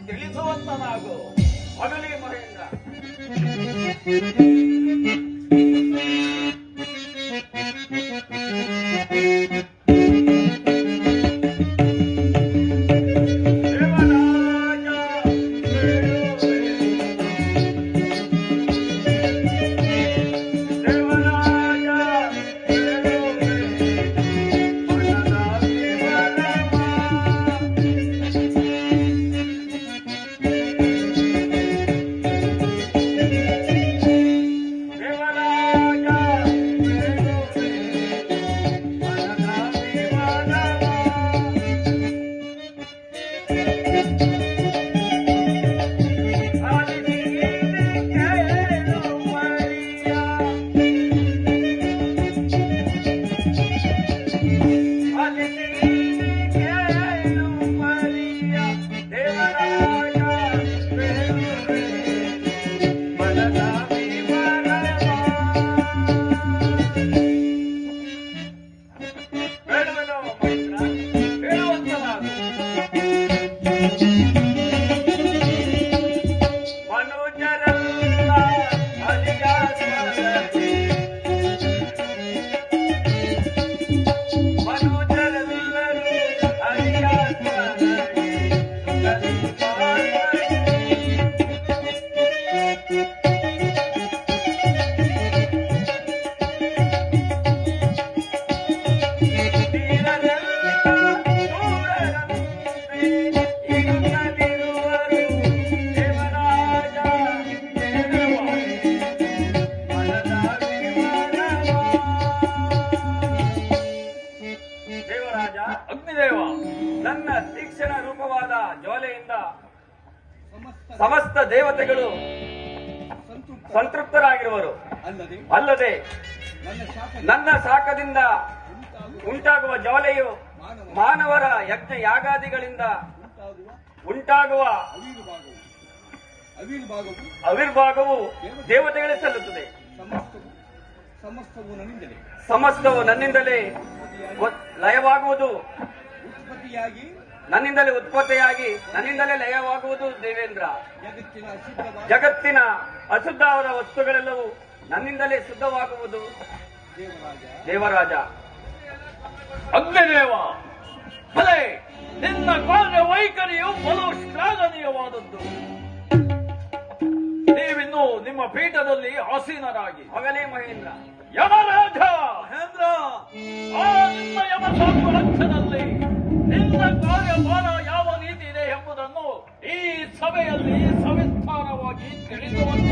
ತಿಳಿಸುವಂತನಾಗು. ಆಗಲಿ ಮಹೇಂದ್ರ. ನನ್ನ ತೀಕ್ಷ್ಣ ರೂಪವಾದ ಜ್ವಾಲೆಯಿಂದ ಸಮಸ್ತ ದೇವತೆಗಳು ಸಂತೃಪ್ತರಾಗಿರುವರು. ಅಲ್ಲದೆ ನನ್ನ ಶಾಖದಿಂದ ಉಂಟಾಗುವ ಜ್ವಾಲೆಯು ಮಾನವರ ಯಜ್ಞ ಯಾಗಾದಿಗಳಿಂದ ಉಂಟಾಗುವ ಆವಿರ್ಭಾಗವು ದೇವತೆಗಳೇ ಸಲ್ಲುತ್ತದೆ. ಸಮಸ್ತವು ನನ್ನಿಂದಲೇ ಲಯವಾಗುವುದು, ನನ್ನಿಂದಲೇ ಉತ್ಪತ್ತಿಯಾಗಿ ನನ್ನಿಂದಲೇ ಲಯವಾಗುವುದು. ದೇವೇಂದ್ರ, ಜಗತ್ತಿನ ಅಶುದ್ಧವಾದ ವಸ್ತುಗಳೆಲ್ಲವೂ ನನ್ನಿಂದಲೇ ಶುದ್ಧವಾಗುವುದು. ದೇವರಾಜ. ಅಗ್ನಿದೇವ, ಭಲೆ ನಿನ್ನ ಕಾರ್ಯ ವೈಖರಿಯು ಬಲು ಶ್ಲಾಘನೀಯವಾದದ್ದು. ನೀವಿನ್ನು ನಿಮ್ಮ ಪೀಠದಲ್ಲಿ ಆಸೀನರಾಗಿ. ಆಗಲೇ ಮಹೇಂದ್ರ. ಯಮರಾಜ ಮಹೇಂದ್ರ, ಆ ನಿನ್ನ ಯಮಸಾಮ್ರಾಜ್ಯದಲ್ಲಿ ನಿನ್ನ ಕಾರ್ಯಭಾರ ಯಾವ ರೀತಿ ಇದೆ ಎಂಬುದನ್ನು ಈ ಸಭೆಯಲ್ಲಿ ಸವಿಸ್ತಾರವಾಗಿ ತಿಳಿಸುವಂತ